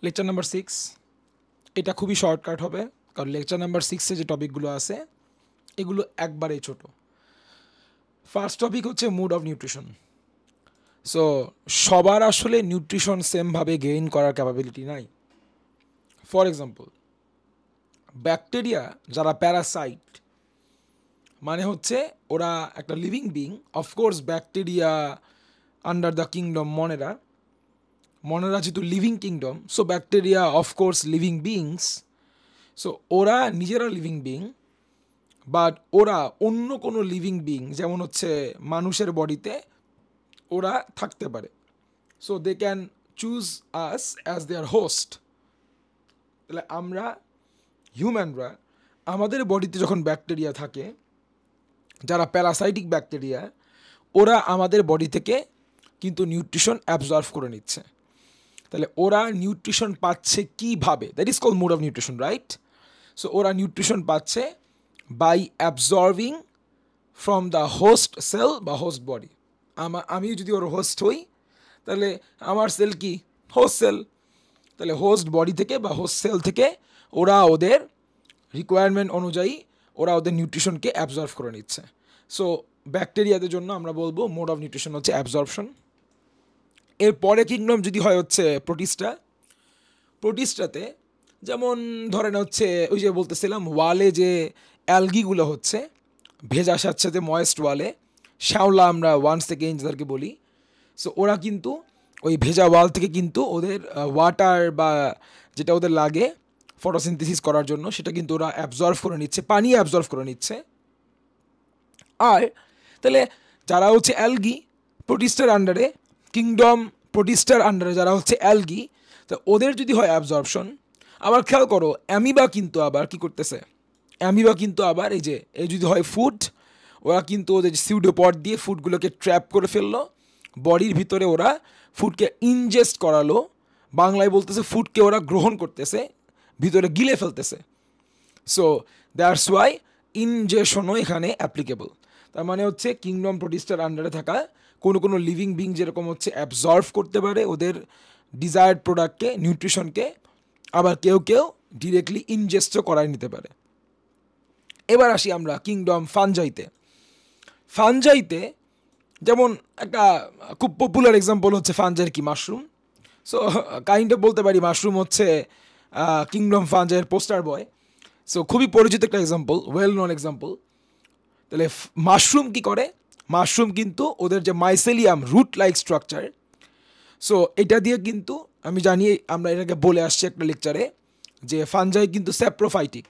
Lecture number 6 এটা খুবই shortcut হবে, কারণ লেকচার নাম্বার 6-এ যে টপিকগুলো আছে এগুলো একবারেই ছোট। ফার্স্ট টপিক হচ্ছে মুড অফ নিউট্রিশন। সো সবার আসলে নিউট্রিশন সেমভাবে গেইন করার ক্যাপাবিলিটি নাই। ফর এক্সাম্পল, ব্যাকটেরিয়া যারা প্যারাসাইট, মানে হচ্ছে ওরা একটা living being. Of course bacteria under the kingdom Monera, Monera যেহেতু living kingdom, so bacteria of course living beings. So ওরা নিজেরা লিভিং বিং, বাট ওরা অন্য কোনো লিভিং বিং যেমন হচ্ছে মানুষের বডিতে ওরা থাকতে পারে। So they can choose us as their host. তাহলে আমরা হিউম্যানরা আমাদের বডিতে যখন ব্যাকটেরিয়া থাকে যারা প্যারাসাইটিক ব্যাকটেরিয়া, ওরা আমাদের বডি থেকে কিন্তু নিউট্রিশন অ্যাবজর্ভ করে নিচ্ছে। তাহলে ওরা নিউট্রিশন পাচ্ছে কীভাবে? That is called mode of nutrition, right? So ওরা নিউট্রিশন পাচ্ছে by absorbing from the host cell বা হোস্ট বডি। আমি যদি ওর হোস্ট হই তাহলে আমার সেল কি? Host cell. তাহলে হোস্ট বডি থেকে বা হোস্ট সেল থেকে ওরা ওদের রিকোয়ারমেন্ট অনুযায়ী ওরা ওদের নিউট্রিশনকে অ্যাবজর্ভ করে নিচ্ছে। সো ব্যাকটেরিয়াদের জন্য আমরা বলবো মোড অফ নিউট্রিশন হচ্ছে অ্যাবজর্পশন। এরপরে কিংডম যদি হয় হচ্ছে প্রোটিস্টা। প্রোটিস্টাতে যেমন ধরেন হচ্ছে ওই যে বলতেছিলাম ওয়ালে যে অ্যালগিগুলো হচ্ছে ভেজা স্যাঁতস্যাঁতে ময়েস্ট ওয়ালে, শ্যাওলা আমরা ওয়ান্স থেকে ইঞ্চদারকে বলি। সো ওরা কিন্তু ওই ভেজা ওয়াল থেকে কিন্তু ওদের ওয়াটার বা যেটা ওদের লাগে ফটোসিনথেসিস করার জন্য সেটা কিন্তু ওরা অ্যাবজর্ভ করে নিচ্ছে, পানি অ্যাবজর্ভ করে নিচ্ছে। আর তাহলে যারা হচ্ছে অ্যালগি প্রোটিস্টার আন্ডারে, কিংডম প্রোটিস্টার আন্ডারে যারা হচ্ছে অ্যালগি, তো ওদের যদি হয় অ্যাবজর্পশন। আবার খেয়াল করো অ্যামিবা কিন্তু আবার কি করতেছে? অ্যামিবা কিন্তু আবার এই যদি হয় ফুড, ওরা কিন্তু ওদের সিউডোপড দিয়ে ফুডগুলোকে ট্র্যাপ করে ফেললো বডির ভিতরে, ওরা ফুডকে ইনজেস্ট করালো, বাংলায় বলতেছে ফুডকে ওরা গ্রহণ করতেছে, ভিতরে গিলে ফেলতেছে। সো দ্যাটস ওয়াই ইনজেশনও এখানে অ্যাপ্লিকেবল। তার মানে হচ্ছে কিংডম প্রোটিস্টার আন্ডারে থাকা কোনো লিভিং বিং যেরকম হচ্ছে অ্যাবজর্ভ করতে পারে ওদের ডিজায়ার্ড প্রোডাক্টকে, নিউট্রিশনকে, আবার কেউ কেউ ডিরেক্টলি ইনজেস্টও করাই নিতে পারে। এবার আসি আমরা কিংডম ফানজাইতে। ফানজাইতে যেমন একটা খুব পপুলার এক্সাম্পল হচ্ছে ফানজাইয়ের কি? মাশরুম। সো কাইন্ড অফ বলতে পারি মাশরুম হচ্ছে কিংডম ফানজাইয়ের পোস্টার বয়। সো খুবই পরিচিত একটা এক্সাম্পল, ওয়েল নোন এক্সাম্পল। তাহলে মাশরুম কি করে? মাশরুম কিন্তু ওদের যে mycelium root like structure, so এটা দিয়ে কিন্তু আমি জানি, আমরা এটাকে বলে আসছি একটা লেকচারে যে ফানজাই কিন্তু স্যাপ্রোফাইটিক।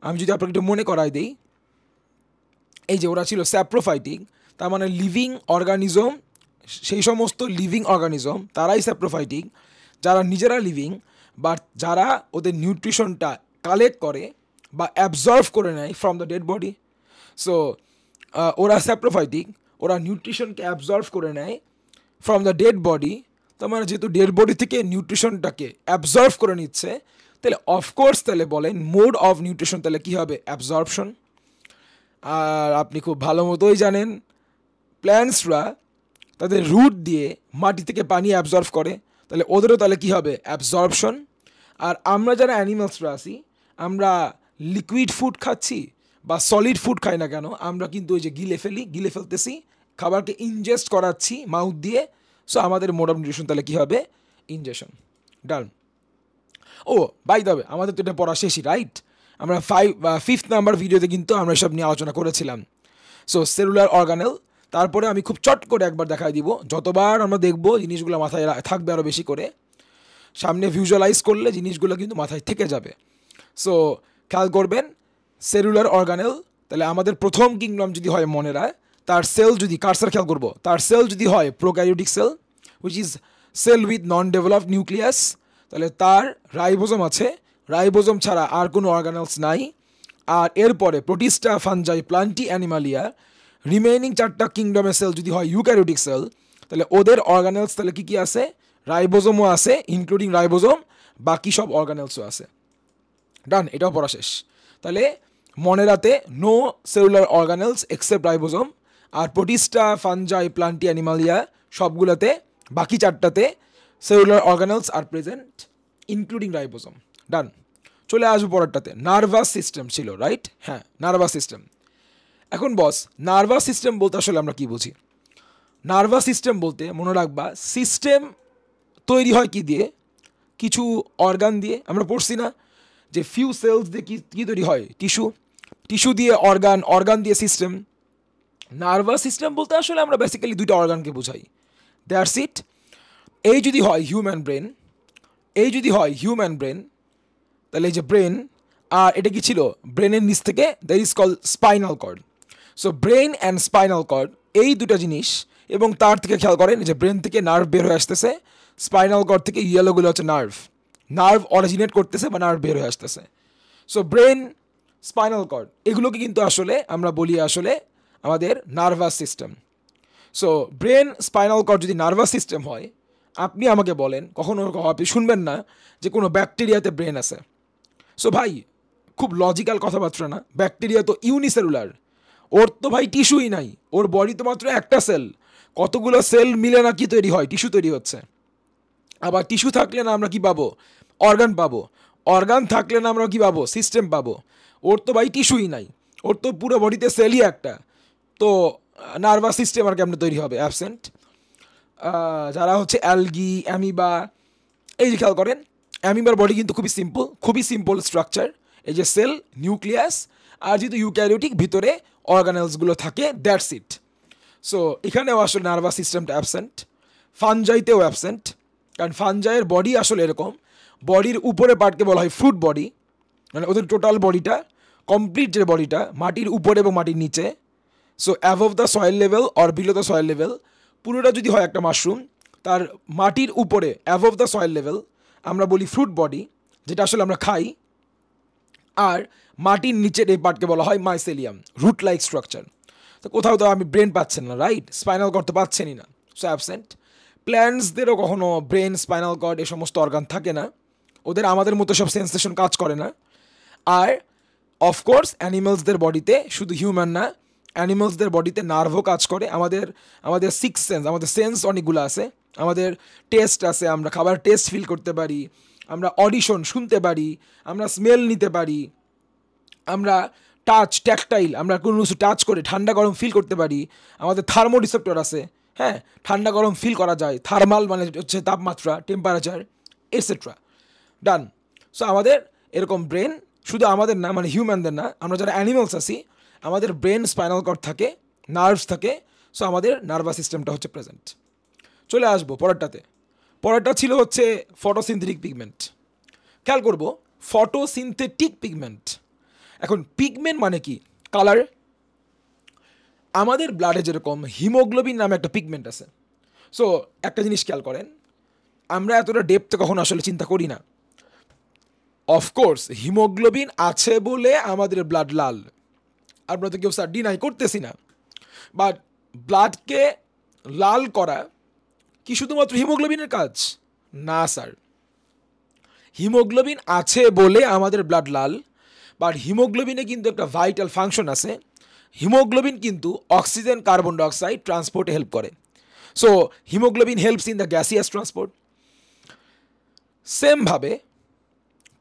আমি যদি আপনাকে একটু মনে করাই দিই, এই যে ওরা ছিল স্যাপ্রোফাইটিক, তার মানে লিভিং অর্গানিজম, সেই সমস্ত লিভিং অর্গানিজম তারাই স্যাপ্রোফাইটিক যারা নিজেরা লিভিং, বাট যারা ওদের নিউট্রিশনটা কালেক্ট করে বা অ্যাবজর্ভ করে নেয় from the dead body. So ওরা স্যাপ্রোফাইটিক, ওরা নিউট্রিশনকে অ্যাবজর্ভ করে নেয় ফ্রম দ্য ডেড বডি। তার মানে যেহেতু ডেড বডি থেকে নিউট্রিশনটাকে অ্যাবজর্ভ করে নিচ্ছে, তাহলে অফকোর্স তাহলে বলেন মোড অফ নিউট্রিশন তাহলে কী হবে? অ্যাবজর্পশন। আর আপনি খুব ভালো মতোই জানেন প্ল্যান্টসরা তাদের রুট দিয়ে মাটি থেকে পানি অ্যাবজর্ভ করে, তাহলে ওদেরও তাহলে কী হবে? অ্যাবজর্পশন। আর আমরা যারা অ্যানিমালসরা আছি, আমরা লিকুইড ফুড খাচ্ছি বা সলিড ফুড খাই না কেন, আমরা কিন্তু ওই যে গিলে ফেলতেছি, খাবারকে ইনজেস্ট করাচ্ছি মাউথ দিয়ে। সো আমাদের মোড অফ নিউট্রিশন তাহলে কী হবে? Ingestion. Done. Oh by the way, আমাদের তো এটা পড়া শেষই, রাইট? আমরা 5th নাম্বার ভিডিওতে কিন্তু আমরা এসব নিয়ে আলোচনা করেছিলাম। সো সেলুলার অর্গানেল, তারপরে আমি খুব চট করে একবার দেখাই দিব, যতবার আমরা দেখব জিনিসগুলো মাথায় থাকবে আরও বেশি করে, সামনে ভিজুয়ালাইজ করলে জিনিসগুলো কিন্তু মাথায় থেকে যাবে। সো খেয়াল করবেন সেলুলার অর্গানেল, তাহলে আমাদের প্রথম কিংডম যদি হয় মনেরা, তার সেল যদি কার্সার খেয়াল করবো, তার সেল যদি হয় prokaryotic sell which is sell with non developed nucleus, তাহলে তার রাইবোজোম আছে, রাইবোজোম ছাড়া আর কোনো অর্গানেলস নাই। আর এরপরে Protista, Fungi, Plantae, Animalia, remaining 4টা কিংডমের সেল যদি হয় ইউক্যারিওটিক সেল, তাহলে ওদের অর্গানেলস তাহলে কী কী আছে? রাইবোজোমও আছে, ইনক্লুডিং রাইবোজোম, বাকি সব অর্গানেলসও আছে। ডান, এটাও পড়া শেষ। তাহলে মনেরাতে no cellular organelles except ribosome, আর প্রোটিস্টা, ফানজাই, প্লান্টি, অ্যানিমালিয়া সবগুলোতে, বাকি 4টাতে সেলুলার অর্গানেলস আর প্রেজেন্ট। Including ribosome. ডান। চলে আসবো পরেরটাতে, নার্ভাস সিস্টেম ছিল, রাইট? হ্যাঁ, নার্ভাস সিস্টেম। এখন বস, নার্ভাস সিস্টেম বলতে আসলে আমরা কি বুঝি? নার্ভাস সিস্টেম বলতে মনে রাখবা, সিস্টেম তৈরি হয় কি দিয়ে? কিছু অর্গান দিয়ে। আমরা পড়ছি না যে ফিউ সেলস দিয়ে কী তৈরি হয়? টিস্যু। টিস্যু দিয়ে অর্গান, অর্গান দিয়ে সিস্টেম। নার্ভাস সিস্টেম বলতে আসলে আমরা বেসিক্যালি দুইটা অর্গানকে বোঝাই, দ্যাটস ইট। এই যদি হয় হিউম্যান ব্রেন, তাহলে এই যে ব্রেন, আর এটা কি ছিল? ব্রেনের নিচ থেকে that is call spinal cord. So brain and spinal cord, এই দুটা জিনিস। এবং তার থেকে খেয়াল করেন যে ব্রেন থেকে নার্ভ বের হয়ে আসতেছে, স্পাইনাল কর্ড থেকে ইয়েলোগুলো হচ্ছে নার্ভ অরিজিনেট করতেছে বা নার্ভ বের হয়ে আসতেছে। সো ব্রেন, স্পাইনাল কর্ড, এগুলোকে কিন্তু আসলে আমরা বলি আসলে আমাদের nervous system. So brain, spinal cord যদি নার্ভাস সিস্টেম হয়, আপনি আমাকে বলেন, কখনো আপনি শুনবেন না যে কোনো ব্যাকটেরিয়াতে ব্রেন আছে। সো ভাই, খুব লজিক্যাল কথাবার্তা না? ব্যাকটেরিয়া তো ইউনিসেলুলার, ওর তো ভাই টিস্যুই নাই, ওর বডি তো মাত্র একটা সেল, কতগুলো সেল মিলে না কি তৈরি হয়? টিস্যু তৈরি হচ্ছে। আবার টিস্যু থাকলে না আমরা কি পাবো? অর্গান পাবো। অর্গান থাকলে না আমরা কি পাবো? সিস্টেম পাবো। ওর তো ভাই টিস্যুই নাই, ওর তো পুরো বডিতে সেলই একটা, তো নার্ভাস সিস্টেম আর কেমনে তৈরি হবে? অ্যাবসেন্ট। যারা হচ্ছে অ্যালগি, অ্যামিবা, এই যে খেয়াল করেন, অ্যামিবার বডি কিন্তু খুবই সিম্পল স্ট্রাকচার। এই যে সেল, নিউক্লিয়াস, আর যেহেতু ইউক্যারিওটিক, ভিতরে অর্গানেলসগুলো থাকে, দ্যাটস ইট। সো এখানেও আসলে নার্ভাস সিস্টেমটা অ্যাবসেন্ট। ফানজাইতেও অ্যাবসেন্ট, কারণ ফানজাইয়ের বডি আসলে এরকম, বডির উপরে পার্টকে বলা হয় ফ্রুট বডি, মানে ওদের টোটাল বডিটা, কমপ্লিট যে বডিটা, মাটির উপরে এবং মাটির নিচে। So above the soil level or below the soil level, পুরোটা যদি হয় একটা মাশরুম, তার মাটির উপরে অ্যাবভ দ্য সয়েল লেভেল আমরা বলি ফ্রুট বডি, যেটা আসলে আমরা খাই। আর মাটির নিচের এই পার্টকে বলা হয় মাইসেলিয়াম, রুট লাইক স্ট্রাকচার। তো কোথাও তো আমি ব্রেন পাচ্ছেন না, রাইট? স্পাইনাল কর্ড তো পাচ্ছেনই না, সো অ্যাবসেন্ট। প্ল্যান্টসদেরও কখনো ব্রেন, স্পাইনাল কর্ড, এ সমস্ত অর্গান থাকে না, ওদের আমাদের মতো সব সেন্সেশন কাজ করে না। আর অফকোর্স অ্যানিমালসদের বডিতে, শুধু হিউম্যান না, অ্যানিমালসদের বডিতে নার্ভও কাজ করে। আমাদের সিক্স সেন্স, আমাদের সেন্স অনেকগুলো আছে, আমাদের টেস্ট আছে, আমরা খাবার টেস্ট ফিল করতে পারি, আমরা অডিশন শুনতে পারি, আমরা স্মেল নিতে পারি, আমরা টাচ, ট্যাকটাইল, আমরা কোনো কিছু টাচ করে ঠান্ডা গরম ফিল করতে পারি, আমাদের থার্মোরিসেপ্টর আছে, হ্যাঁ, ঠান্ডা গরম ফিল করা যায়, থার্মাল মানে হচ্ছে তাপমাত্রা, টেম্পারেচার, এটসেট্রা। ডান। সো আমাদের এরকম ব্রেন, শুধু আমাদের না, মানে হিউম্যানদের না, আমরা যারা অ্যানিমালস আছি, আমাদের ব্রেন, স্পাইনাল কর্ড থাকে, নার্ভস থাকে। সো আমাদের নার্ভাস সিস্টেমটা হচ্ছে প্রেজেন্ট। চলে আসবো পরেরটাতে। পরেরটা ছিল হচ্ছে ফটোসিনথেটিক পিগমেন্ট। খেয়াল করবো, ফটোসিনথেটিক পিগমেন্ট। এখন পিগমেন্ট মানে কি? কালার। আমাদের ব্লাডে যেরকম হিমোগ্লোবিন নামে একটা পিগমেন্ট আছে। সো একটা জিনিস খেয়াল করেন, আমরা এতটা ডেপথে কখনো আসলে চিন্তা করি না। অফকোর্স হিমোগ্লোবিন আছে বলে আমাদের ব্লাড লাল, আমরা তো কেউ স্যার ডিনাই করতেছি না, বাট ব্লাডকে লাল করা কি শুধুমাত্র হিমোগ্লোবিনের কাজ? না স্যার, হিমোগ্লোবিন আছে বলে আমাদের ব্লাড লাল, বাট হিমোগ্লোবিনে কিন্তু একটা ভাইটাল ফাংশন আছে। হিমোগ্লোবিন কিন্তু অক্সিজেন, কার্বন ডাইঅক্সাইড ট্রান্সপোর্টে হেল্প করে। So haemoglobin helps in the gaseous transport. সেমভাবে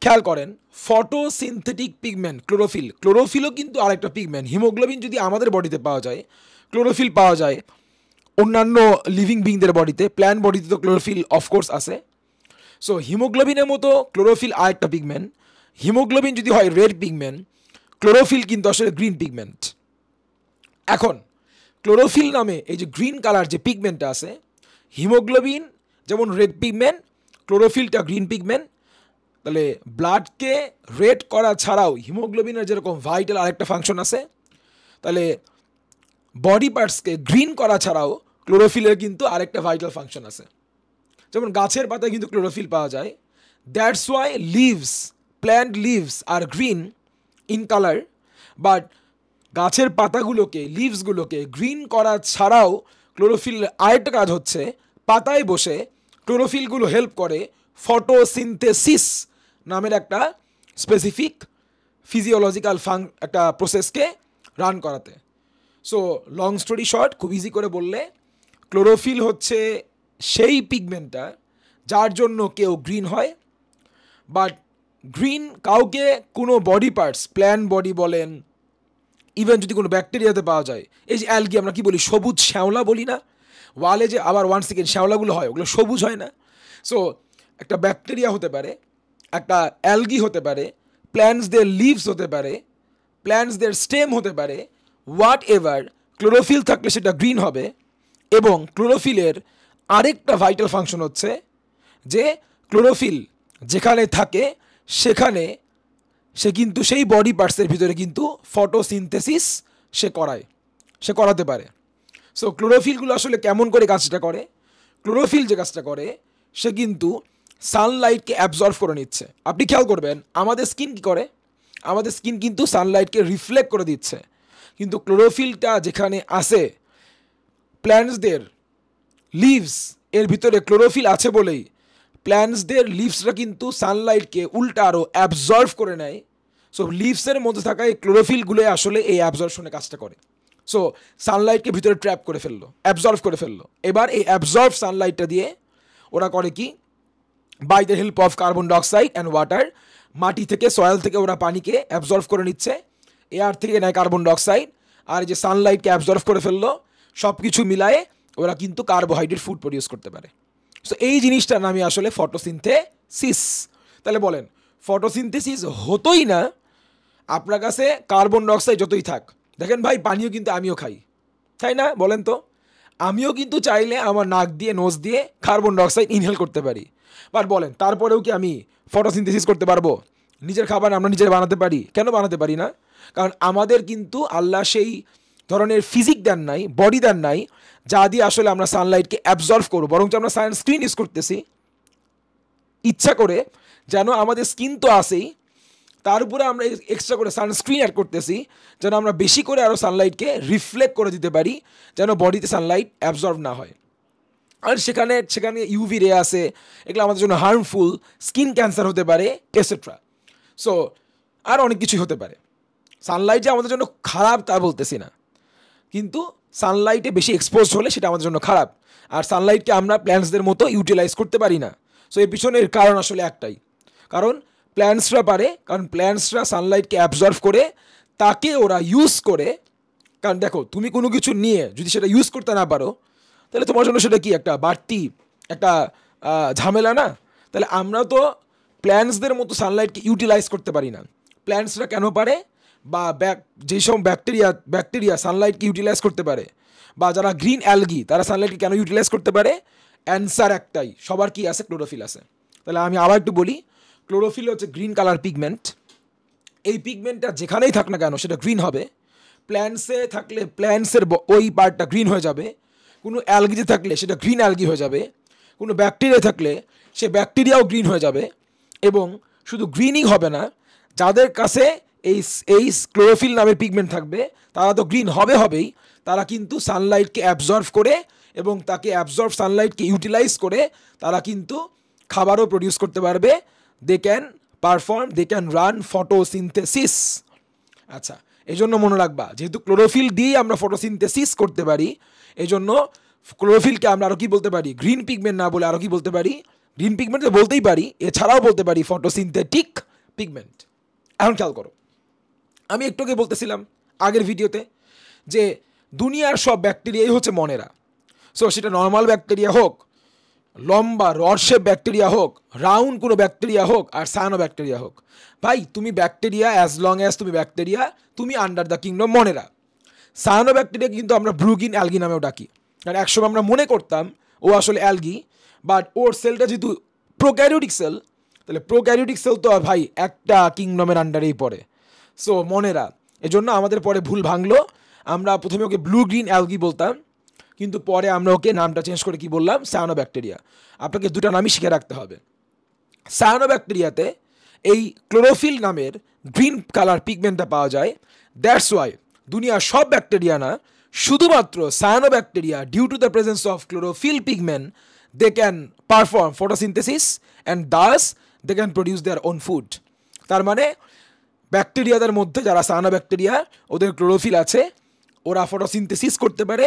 খেয়াল করেন, ফটোসিনথেটিক পিগমেন্ট, ক্লোরোফিলও কিন্তু আরেকটা পিগমেন্ট। হিমোগ্লোবিন যদি আমাদের বডিতে পাওয়া যায়, ক্লোরোফিল পাওয়া যায় অন্যান্য লিভিং বিংদের বডিতে, প্ল্যান্ট বডিতে তো ক্লোরোফিল অফকোর্স আছে। সো হিমোগ্লোবিনের মতো ক্লোরোফিল আরেকটা পিগমেন্ট। হিমোগ্লোবিন যদি হয় রেড পিগমেন্ট, ক্লোরোফিল কিন্তু আসলে গ্রিন পিগমেন্ট। এখন ক্লোরোফিল নামে এই যে গ্রিন কালার যে পিগমেন্টটা আছে, হিমোগ্লোবিন যেমন রেড পিগমেন্ট, ক্লোরোফিলটা গ্রিন পিগমেন্ট। তাহলে ব্লাডকে রেড করা ছাড়াও হিমোগ্লোবিনের যেরকম ভাইটাল আরেকটা ফাংশন আছে, তাহলে বডি পার্টসকে গ্রিন করা ছাড়াও ক্লোরোফিলের কিন্তু আরেকটা ভাইটাল ফাংশন আছে। যেমন গাছের পাতায় কিন্তু ক্লোরোফিল পাওয়া যায়, that's why plant leaves are green in colour. But গাছের পাতাগুলোকে, লিভসগুলোকে গ্রিন করা ছাড়াও ক্লোরোফিল আরেকটা কাজ হচ্ছে, পাতায় বসে ক্লোরোফিলগুলো হেল্প করে ফটোসিনথেসিস নামের একটা স্পেসিফিক ফিজিওলজিক্যাল একটা প্রসেসকে রান করাতে। সো লং স্টোরি শর্ট, খুব ইজি করে বললে, ক্লোরোফিল হচ্ছে সেই পিগমেন্টটা যার জন্য কেউ গ্রিন হয়, বাট গ্রিন কাউকে কোনো বডি পার্টস, প্ল্যান্ট বডি বলেন, ইভেন যদি কোনো ব্যাকটেরিয়াতে পাওয়া যায়, এই যে অ্যালগি আমরা কি বলি, সবুজ শ্যাওলা বলি না, ওয়ালে যে আবার 1 সেকেন্ড শ্যাওলাগুলো হয়, ওগুলো সবুজ হয় না। সো একটা ব্যাকটেরিয়া হতে পারে, একটা অ্যালগি হতে পারে, প্ল্যান্টসদের লিভস হতে পারে, প্ল্যান্টসদের স্টেম হতে পারে, হোয়াট এভার, ক্লোরোফিল থাকলে সেটা গ্রিন হবে। এবং ক্লোরোফিলের আরেকটা ভাইটাল ফাংশন হচ্ছে যে ক্লোরোফিল যেখানে থাকে সেখানে সে কিন্তু সেই বডি পার্টসের ভিতরে কিন্তু ফটোসিনথেসিস সে করাতে পারে। সো ক্লোরোফিলগুলো আসলে কেমন করে কাজটা করে, ক্লোরোফিল যে কাজটা করে সে কিন্তু সানলাইটকে অ্যাবজর্ব করে নিচ্ছে। আপনি খেয়াল করবেন আমাদের স্কিন কী করে, আমাদের স্কিন কিন্তু সানলাইটকে রিফ্লেক্ট করে দিচ্ছে, কিন্তু ক্লোরোফিলটা যেখানে আসে প্ল্যান্টসদের লিভস এর ভিতরে ক্লোরোফিল আছে বলেই প্ল্যান্টসদের লিভসরা কিন্তু সানলাইটকে উল্টা আরও অ্যাবজর্ভ করে নেয়। সো লিভসের মধ্যে থাকা এই ক্লোরোফিলগুলো আসলে এই অ্যাবজর্পশনে কাজটা করে। সো সানলাইটকে ভিতরে ট্র্যাপ করে ফেললো, অ্যাবজর্ভ করে ফেললো। এবার এই অ্যাবজর্ভ সানলাইটটা দিয়ে ওরা করে কি, by the help of carbon dioxide and water, মাটি থেকে সয়েল থেকে ওরা পানিকে অ্যাবজর্ভ করে নিচ্ছে, এয়ার থেকে নেয় কার্বন ডাইঅক্সাইড, আর যে সানলাইটকে অ্যাবজর্ভ করে ফেললো, সব কিছু মিলায়ে ওরা কিন্তু কার্বোহাইড্রেট ফুড প্রডিউস করতে পারে। সো এই জিনিসটার নামই আসলে ফটোসিনথেসিস। তাহলে বলেন ফটোসিনথেসিস হতোই না আপনার কাছে কার্বন ডাইঅক্সাইড যতই থাক। দেখেন ভাই পানিও কিন্তু আমিও খাই, তাই না? বলেন তো, আমিও কিন্তু চাইলে আমার নাক দিয়ে নোজ দিয়ে কার্বন ডাইঅক্সাইড ইনহেল করতে পারি, বাট বলেন তারপরেও কি আমি ফটোসিনথেসিস করতে পারবো? নিজের খাবার আমরা নিজের বানাতে পারি, কেন বানাতে পারি না? কারণ আমাদের কিন্তু আল্লাহ সেই ধরনের ফিজিক দেন নাই, বডি দেন নাই যা দিয়ে আসলে আমরা সানলাইটকে অ্যাবজর্ভ করবো, বরঞ্চ আমরা সানস্ক্রিন ইউজ করতেছি ইচ্ছা করে, যেন আমাদের স্কিন তো আসেই, তার উপরে আমরা এক্সট্রা করে সানস্ক্রিন অ্যাড করতেছি যেন আমরা বেশি করে আরও সানলাইটকে রিফ্লেক্ট করে দিতে পারি, যেন বডিতে সানলাইট অ্যাবজর্ভ না হয়। আর সেখানে ইউভি রে আছে, এগুলো আমাদের জন্য হার্মফুল, স্কিন ক্যান্সার হতে পারে এটসেট্রা। সো আর অনেক কিছুই হতে পারে। সানলাইট যে আমাদের জন্য খারাপ তা বলতেছি না, কিন্তু সানলাইটে বেশি এক্সপোজ হলে সেটা আমাদের জন্য খারাপ, আর সানলাইটকে আমরা প্ল্যান্টসদের মতো ইউটিলাইজ করতে পারি না। সো এর পিছনের কারণ আসলে একটাই, কারণ প্ল্যান্টসরা পারে, কারণ প্ল্যান্টসরা সানলাইটকে অ্যাবজর্ভ করে তাকে ওরা ইউজ করে। কারণ দেখো তুমি কোনো কিছু নিয়ে যদি সেটা ইউজ করতে না পারো তাহলে তোমার জন্য সেটা কি একটা বাড়তি একটা ঝামেলা না? তাহলে আমরা তো প্ল্যান্টসদের মতো সানলাইটকে ইউটিলাইজ করতে পারি না। প্ল্যান্টসরা কেন পারে, বা যেসব ব্যাকটেরিয়া সানলাইটকে ইউটিলাইজ করতে পারে, বা যারা গ্রিন অ্যালগি তারা সানলাইটকে কেন ইউটিলাইজ করতে পারে? অ্যান্সার একটাই, সবার কি আছে? ক্লোরোফিল আছে। তাহলে আমি আবার একটু বলি, ক্লোরোফিল হচ্ছে গ্রিন কালার পিগমেন্ট। এই পিগমেন্টটা যেখানেই থাক না কেন সেটা গ্রিন হবে। প্ল্যান্টসে থাকলে প্ল্যান্টসের ওই পার্টটা গ্রিন হয়ে যাবে, কোনো অ্যালগিতে থাকলে সেটা গ্রিন অ্যালগি হয়ে যাবে, কোনো ব্যাকটেরিয়া থাকলে সে ব্যাকটেরিয়াও গ্রিন হয়ে যাবে। এবং শুধু গ্রিনিং হবে না, যাদের কাছে এই ক্লোরোফিল নামের পিগমেন্ট থাকবে তারা তো গ্রিন হবেই, তারা কিন্তু সানলাইটকে অ্যাবজর্ভ করে এবং তাকে অ্যাবজর্ভ সানলাইটকে ইউটিলাইজ করে তারা কিন্তু খাবারও প্রডিউস করতে পারবে। They can run photosynthesis. আচ্ছা, এই জন্য মনে রাখবা যেহেতু ক্লোরোফিল দিয়েই আমরা ফটোসিনথেসিস করতে পারি, এই জন্য ক্লোরোফিলকে আমরা আরও কি বলতে পারি? গ্রিন পিগমেন্ট না বলে আরও কি বলতে পারি? গ্রিন পিগমেন্ট তো বলতেই পারি, এছাড়াও বলতে পারি ফটোসিনথেটিক পিগমেন্ট। এখন খেয়াল করো, আমি একটু আগে বলতেছিলাম আগের ভিডিওতে যে দুনিয়ার সব ব্যাকটেরিয়াই হচ্ছে মনেরা। সো সেটা নর্মাল ব্যাকটেরিয়া হোক, লম্বা রড শেপ ব্যাকটেরিয়া হোক, রাউন্ড কোনো ব্যাকটেরিয়া হোক, আর সায়ানো ব্যাকটেরিয়া হোক, ভাই তুমি ব্যাকটেরিয়া, অ্যাজ লং অ্যাজ তুমি ব্যাকটেরিয়া, তুমি under the kingdom মনেরা। Cyano bacteria কিন্তু আমরা ব্রুগিন অ্যালগি নামেও ডাকি, কারণ একসময় আমরা মনে করতাম ও আসলে অ্যালগি, বাট ওর সেলটা যেহেতু প্রোক্যারিওটিক সেল, তাহলে প্রোক্যারিওটিক সেল তো ভাই একটা কিংডমের আন্ডারেই পড়ে। সো মনেরা, এজন্য আমাদের পরে ভুল ভাঙলো, আমরা প্রথমে ওকে ব্লু গ্রিন অ্যালগি বলতাম, কিন্তু পরে আমরা ওকে নামটা চেঞ্জ করে কি বললাম? Cyano bacteria. আপনাকে দুটা নামই শিখে রাখতে হবে। সায়ানো ব্যাকটেরিয়াতে এই ক্লোরোফিল নামের গ্রিন কালার পিগমেন্টটা পাওয়া যায়। দ্যাটস ওয়াই দুনিয়ার সব ব্যাকটেরিয়া না, শুধুমাত্র cyanobacteria, due to the presence of chlorophyll pigment, they can perform photosynthesis and thus they can produce their own food. তার মানে ব্যাকটেরিয়াদের মধ্যে যারা সায়ানো ব্যাকটেরিয়া, ওদের ক্লোরোফিল আছে, ওরা ফটোসিনথেসিস করতে পারে,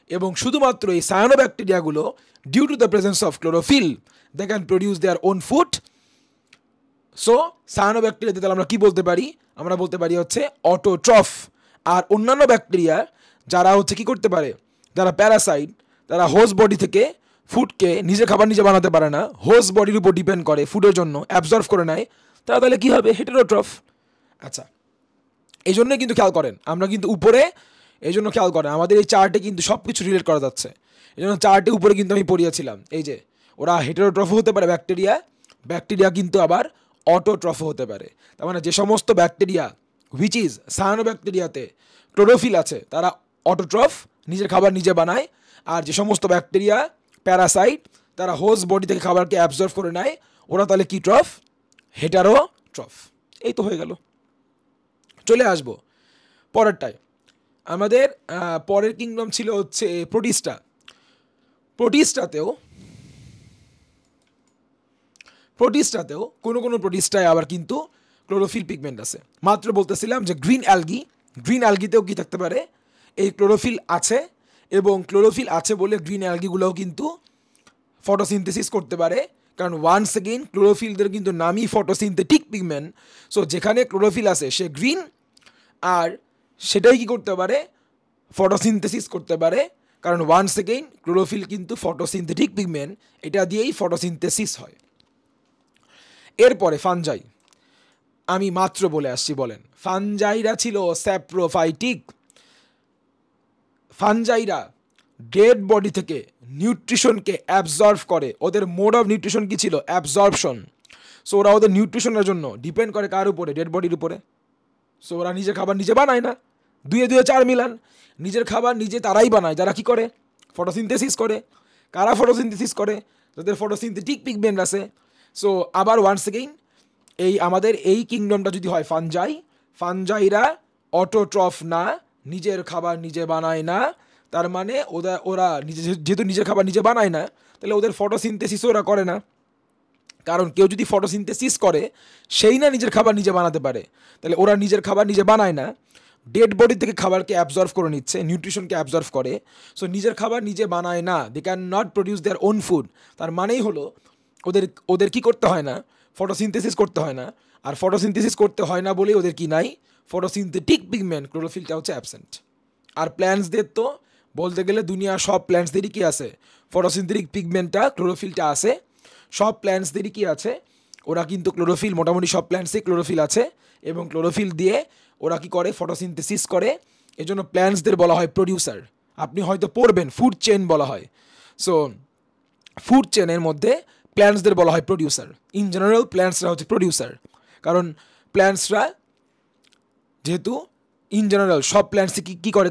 এবং শুধুমাত্র এই সায়ানো ব্যাকটেরিয়াগুলো due to the presence of chlorophyll they can produce their own food so সায়ানোব্যাকটেরিয়াতে তাহলে আমরা কি বলতে পারি, আমরা বলতে পারি হচ্ছে অটোট্রফ। আর অন্যান্য ব্যাকটেরিয়া যারা হচ্ছে কি করতে পারে, যারা প্যারাসাইট, তারা হোস্ট বডি থেকে ফুডকে নিজের খাবার নিজে বানাতে পারে না, হোস্ট বডির উপর ডিপেন্ড করে ফুডের জন্য, অ্যাবজর্ভ করে নেয়, তারা তাহলে কী হবে, হেটেরোট্রফ। আচ্ছা, এই জন্যই কিন্তু খেয়াল করেন আমরা কিন্তু উপরে, এই জন্য খেয়াল করেন আমাদের এই চার্টে কিন্তু সব কিছু রিলেট করা যাচ্ছে। এই জন্য চার্টে উপরে কিন্তু আমি পড়িয়েছিলাম এই যে ওরা হেটেরোট্রফ হতে পারে ব্যাকটেরিয়া, ব্যাকটেরিয়া কিন্তু আবার অটোট্রফ হতে পারে। তার মানে যে সমস্ত ব্যাকটেরিয়া হুইচ ইজ সায়ানোব্যাকটেরিয়াতে ক্লোরোফিল আছে তারা অটোট্রফ, নিজের খাবার নিজে বানায়। আর যে সমস্ত ব্যাকটেরিয়া প্যারাসাইট তারা হোস্ট বডি থেকে খাবারকে অ্যাবজর্ভ করে নেয়, ওরা তাহলে কি ট্রফ, হেটারোট্রফ। এই তো হয়ে গেল। চলে আসবো পরেরটায়। আমাদের পরের কিংডম ছিল হচ্ছে প্রোটিস্টা। প্রোটিস্টাতেও কোনো প্রোটিস্টায় আবার কিন্তু ক্লোরোফিল পিগমেন্ট আছে। মাত্র বলতেছিলাম যে গ্রিন অ্যালগিতেও কি থাকতে পারে, এই ক্লোরোফিল আছে, এবং ক্লোরোফিল আছে বলে গ্রিন অ্যালগিগুলোও কিন্তু ফটোসিনথেসিস করতে পারে। কারণ ওয়ান্স এগেইন ক্লোরোফিলদের কিন্তু নামই ফটোসিনথেটিক পিগমেন্ট। সো যেখানে ক্লোরোফিল আছে সে গ্রিন, আর সেটাই কি করতে পারে, ফটোসিনথেসিস করতে পারে। কারণ ওয়ান্স এগেইন ক্লোরোফিল কিন্তু ফটোসিনথেটিক পিগমেন্ট, এটা দিয়েই ফটোসিনথেসিস হয়। এরপরে ফানজাই, আমি মাত্র বলে আসছি, বলেন ফানজাইরা ছিল স্যাপ্রোফাইটিক। ফানজাইরা ডেড বডি থেকে নিউট্রিশনকে অ্যাবজর্ভ করে, ওদের মোড অফ নিউট্রিশন কি ছিল, অ্যাবজর্পশন। সো ওরা ওদের নিউট্রিশনের জন্য ডিপেন্ড করে কার উপরে, ডেড বডির উপরে। সো ওরা নিজের খাবার নিজে বানায় না, দুয়ে দুয়ে চার মিলান, নিজের খাবার নিজে তারাই বানায় যারা কি করে, ফটোসিনথেসিস করে। কারা ফটোসিনথেসিস করে, যাদের ফটোসিনথেটিক পিগমেন্ট আছে। সো আবার ওয়ান্স এগেইন এই আমাদের এই কিংডমটা যদি হয় ফানজাইরা অটোট্রফ না, নিজের খাবার নিজে বানায় না। তার মানে ওরা যেহেতু নিজের খাবার নিজে বানায় না, তাহলে ওদের ফটোসিনথেসিসও ওরা করে না। কারণ কেউ যদি ফটোসিনথেসিস করে সেই না নিজের খাবার নিজে বানাতে পারে, তাহলে ওরা নিজের খাবার নিজে বানায় না, ডেড বডি থেকে খাবারকে অ্যাবজর্ভ করে নিচ্ছে, নিউট্রিশনকে অ্যাবজর্ভ করে। সো নিজের খাবার নিজে বানায় না, they can not produce their own food. তার মানেই হলো ওদের কি করতে হয় না, ফটোসিনথেসিস করতে হয় না। আর ফটোসিনথেসিস করতে হয় না বলেই ওদের কি নাই, ফটোসিনথেটিক পিগমেন্ট ক্লোরোফিলটা হচ্ছে অ্যাবসেন্ট। আর প্ল্যান্টসদের তো বলতে গেলে দুনিয়ার সব প্ল্যান্টসদেরই কি আছে, ফটোসিনথেটিক পিগমেন্টটা ক্লোরোফিলটা আছে। সব প্ল্যান্টসদেরই কি আছে, ওরা কিন্তু ক্লোরোফিল, মোটামুটি সব প্ল্যান্টসেই ক্লোরোফিল আছে, এবং ক্লোরোফিল দিয়ে ওরা কি করে, ফটোসিনথেসিস করে। এজন্য প্ল্যান্টসদের বলা হয় প্রডিউসার। আপনি হয়তো পড়বেন ফুড চেইন বলা হয়। সো ফুড চেনের মধ্যে প্ল্যান্টসদের বলা হয় প্রডিউসার। ইন জেনারেল প্ল্যান্টসরা হচ্ছে প্রডিউসার, কারণ প্ল্যান্টসরা যেহেতু ইন জেনারেল সব প্ল্যান্টসে কী করে,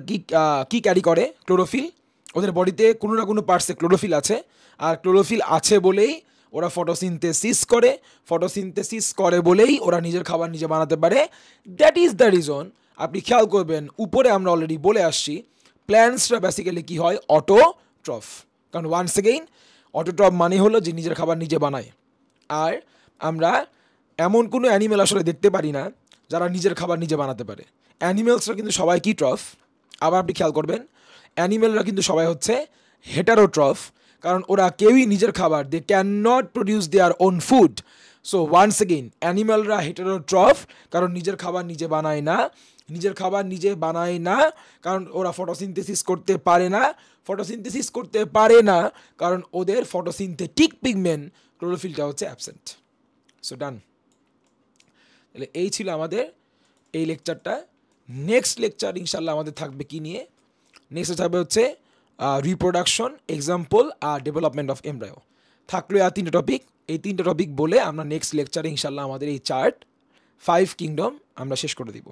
কী ক্যারি করে, ক্লোরোফিল। ওদের বডিতে কোনো না কোনো পার্টসে ক্লোরোফিল আছে, আর ক্লোরোফিল আছে বলেই ওরা ফটোসিনথেসিস করে বলেই ওরা নিজের খাবার নিজে বানাতে পারে। That is the reason. আপনি খেয়াল করবেন উপরে আমরা অলরেডি বলে আসছি প্ল্যান্টসরা বেসিক্যালি কী হয়, অটোট্রফ। কারণ ওয়ান্স এগেইন অটোট্রফ মানে হলো যে নিজের খাবার নিজে বানায়। আর আমরা এমন কোনো অ্যানিমেল আসলে দেখতে পারি না যারা নিজের খাবার নিজে বানাতে পারে। অ্যানিমেলসরা কিন্তু সবাই কি ট্রফ। আবার আপনি খেয়াল করবেন অ্যানিমেলরা কিন্তু সবাই হচ্ছে হেটারোট্রফ, কারণ ওরা কেউই নিজের খাবার, they can not produce their own food. So once again অ্যানিমেলরা হেটারোট্রফ, কারণ নিজের খাবার নিজে বানায় না, কারণ ওরা ফটোসিনথেসিস করতে পারে না, কারণ ওদের ফটোসিনথেটিক পিগমেন্ট ক্লোরোফিলটা হচ্ছে অ্যাবসেন্ট। সো ডান। তাহলে এই ছিল আমাদের এই লেকচারটা। নেক্সট লেকচার ইনশাল্লাহ আমাদের থাকবে কি নিয়ে, নেক্সট থাকবে হচ্ছে রিপ্রোডাকশন, এক্সাম্পল আর ডেভেলপমেন্ট অফ এমব্রায়ো। থাকলো আর তিনটে টপিক। এই তিনটে টপিক বলে আমরা নেক্সট লেকচারে ইনশাল্লাহ আমাদের এই চার্ট 5 কিংডম আমরা শেষ করে দিব।